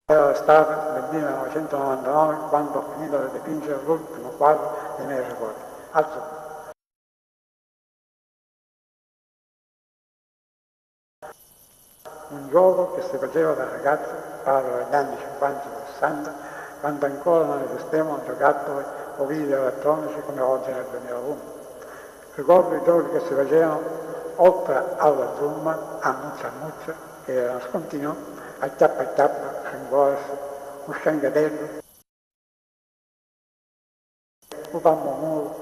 Era l'estate del 1999 quando ho finito di dipingere l'ultimo quadro dei miei ricordi, Azzurro. Un gioco che si faceva da ragazzo, parlo degli anni 50 e 60, quando ancora non esistevano giocattoli o video elettronici come oggi nel 2001. Ricordo i giochi che si facevano oltre alla zumma, a muccia, che era nascontino, a chiappa, scinguarsi, un sciangatello, un pammomuro,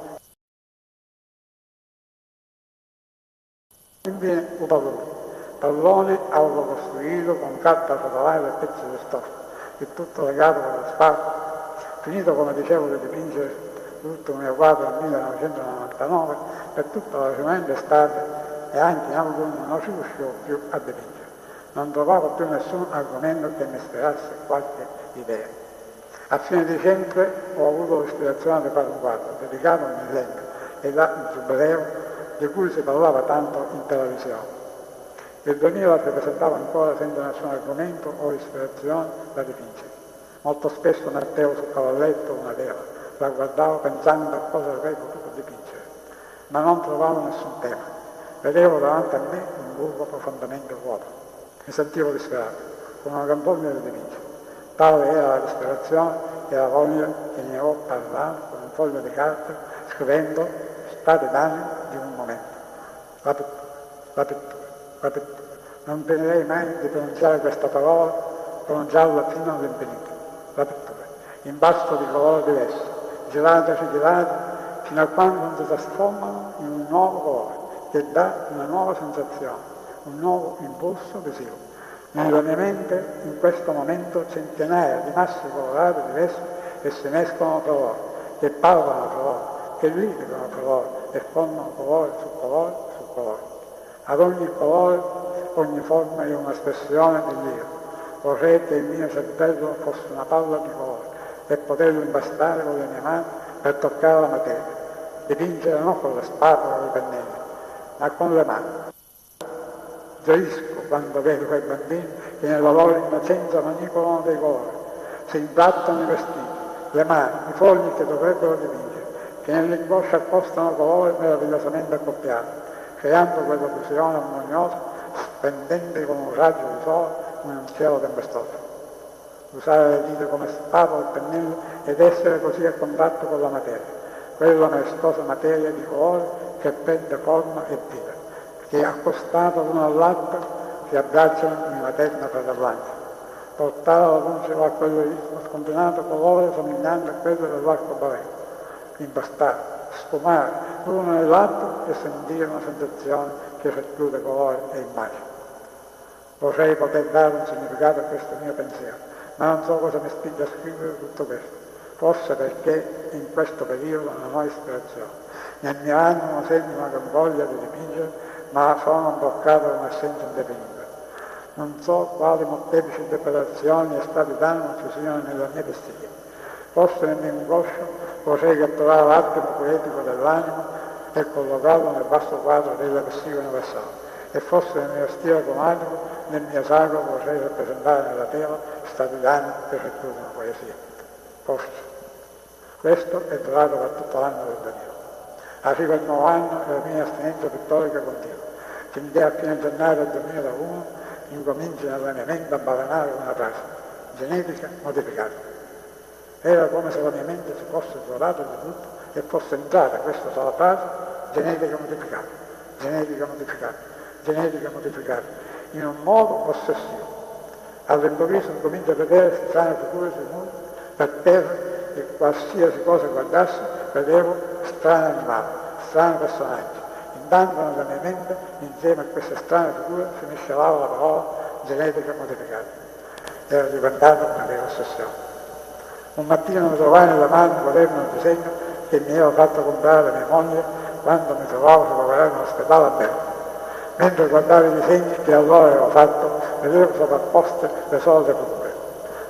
infine un pallone autocostruito con carta fotolare e pezzi di stoffa, il tutto legato con l'asfalto. Finito, come dicevo, di dipingere l'ultimo mio quadro nel 1999, per tutta la seguente estate e anche in autunno non ci riuscivo più a dipingere. Non trovavo più nessun argomento che mi ispirasse qualche idea. A fine dicembre ho avuto l'ispirazione di fare un quadro dedicato al millennio e il giubileo di cui si parlava tanto in televisione. Il 2000 si presentava ancora senza nessun argomento o ispirazione da dipingere. Molto spesso mettevo sul cavalletto una tela, la guardavo pensando a cosa avrei potuto dipingere, ma non trovavo nessun tema. Vedevo davanti a me un buco profondamente vuoto. Mi sentivo disperato, con una gran voglia di dipingere. Tale era l'ispirazione e la voglia che ne ho parlato con un foglio di carta, scrivendo stati d'animo di un momento. La pittura. Non finirei mai di pronunciare questa parola, pronunciarla fino all'infinito. La pittura. Impasto di colore diverso, girati, fino a quando non si trasformano in un nuovo colore, che dà una nuova sensazione, un nuovo impulso visivo. Nella mia mente, in questo momento, centinaia di massi colorati diversi che si mescolano tra loro, che parlano tra loro, che litigano tra loro e formano colore su colore su colore. Ad ogni colore, ogni forma è un'espressione di Dio. Vorrei che il mio cervello fosse una palla di colore e poterlo impastare con le mie mani per toccare la materia. Dipingere non con le spatole o i pennelli, ma con le mani. Gioisco quando vedo quei bambini che nella loro innocenza manipolano dei colori, si imbrattano i vestiti, le mani, i fogli che dovrebbero dipingere, che nell'ingoscia accostano colori meravigliosamente accoppiati, creando quella fusione armoniosa, splendente come un raggio di sole in un cielo tempestoso. Usare le dita come spatola e pennello ed essere così a contatto con la materia, quella maestosa materia di colori che prende forma e vita, che accostato l'uno all'altro si abbracciano in una eterna fratellanza. Portare alla luce a quello sconfinato colore somigliante a quello dell'arcobaleno, impastare, sfumare l'uno nell'altro e sentire una sensazione che racchiude colore e immagine. Vorrei poter dare un significato a questo mio pensiero, ma non so cosa mi spinge a scrivere tutto questo. Forse perché in questo periodo non ho ispirazione. Nel mio animo sento una gran voglia di dipingere, ma sono bloccato da un'assenza indefinita. Non so quali molteplici interpretazioni e stati d'animo ci siano nella mia vestita. Forse nel mio ingoscio vorrei catturare l'attimo poetico dell'animo e collocarlo nel vasto quadro della vestita universale. E forse nel mio stile cromatico, nel mio sacro vorrei rappresentare nella tela stati d'animo che racchiudono poesia. Forse. Questo è durato per tutto l'anno del 2000. Arriva il nuovo anno e la mia astinenza pittorica continua. Finché a fine gennaio del 2001 incominci nella mia mente a balenare una frase, genetica modificata. Era come se la mia mente si fosse isolata di tutto e fosse entrata questa sola frase, genetica modificata, genetica modificata, genetica modificata, in un modo ossessivo. All'improvviso incomincio a vedere strane figure sui muri, per terra, e qualsiasi cosa guardassi, vedevo strani animali, strani personaggi. Intanto nella mia mente, insieme a queste strane figure, si miscelava la parola genetica modificata. Era diventata una vera ossessione. Un mattino mi trovai nella mano un quaderno di disegno che mi aveva fatto comprare da mia moglie quando mi trovavo a lavorare in ospedale a Bergamo. Mentre guardavo i disegni che allora avevo fatto, vedevo sovrapposte le solite figure.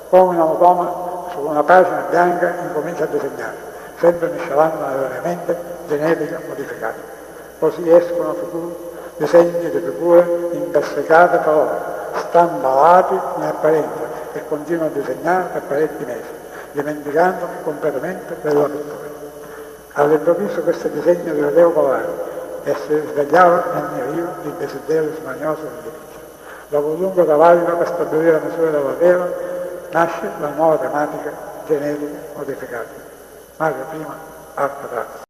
Come un automa su una pagina bianca incomincia a disegnare, sempre miscelando nella mia mente genetica modificata. Così escono figure, disegni di figure intersecate fra loro, stamballati in apparenza e continuo a disegnare per parecchi mesi, dimenticandomi completamente della pittura. All'improvviso questo disegno di vedevo volare e si risvegliava nel mio io il desiderio smanioso di dipingere. Dopo un lungo travaglio per stabilire la misura della tela, nasce la nuova tematica genetica modificata. Mario prima, al quadrato.